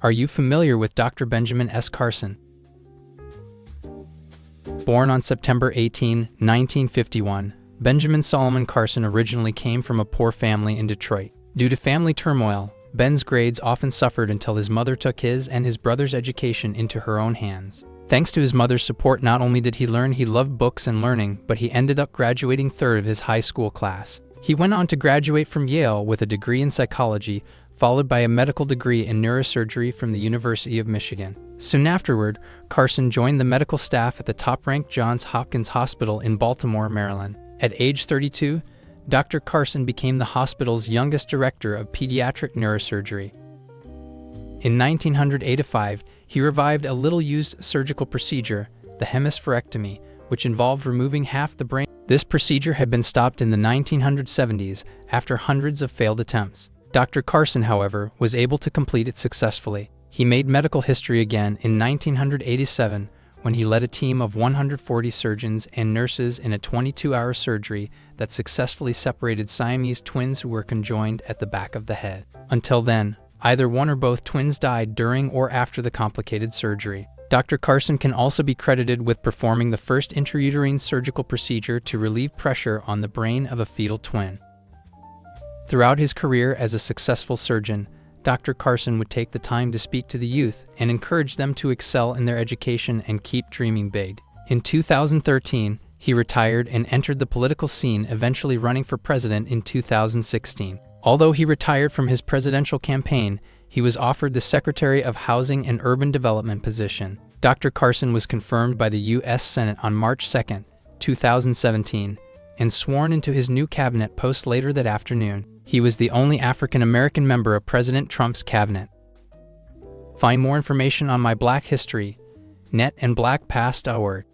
Are you familiar with Dr. Benjamin S. Carson? Born on September 18, 1951, Benjamin Solomon Carson originally came from a poor family in Detroit. Due to family turmoil, Ben's grades often suffered until his mother took his and his brother's education into her own hands. Thanks to his mother's support, not only did he learn he loved books and learning, but he ended up graduating third of his high school class. He went on to graduate from Yale with a degree in psychology, followed by a medical degree in neurosurgery from the University of Michigan. Soon afterward, Carson joined the medical staff at the top-ranked Johns Hopkins Hospital in Baltimore, Maryland. At age 32, Dr. Carson became the hospital's youngest director of pediatric neurosurgery. In 1985, he revived a little-used surgical procedure, the hemispherectomy, which involved removing half the brain. This procedure had been stopped in the 1970s after hundreds of failed attempts. Dr. Carson, however, was able to complete it successfully. He made medical history again in 1987 when he led a team of 140 surgeons and nurses in a 22-hour surgery that successfully separated Siamese twins who were conjoined at the back of the head. Until then, either one or both twins died during or after the complicated surgery. Dr. Carson can also be credited with performing the first intrauterine surgical procedure to relieve pressure on the brain of a fetal twin. Throughout his career as a successful surgeon, Dr. Carson would take the time to speak to the youth and encourage them to excel in their education and keep dreaming big. In 2013, he retired and entered the political scene, eventually running for president in 2016. Although he retired from his presidential campaign, he was offered the Secretary of Housing and Urban Development position. Dr. Carson was confirmed by the U.S. Senate on March 2, 2017, and sworn into his new cabinet post later that afternoon. He was the only African-American member of President Trump's cabinet. Find more information on my Black History, net and blackpast.org.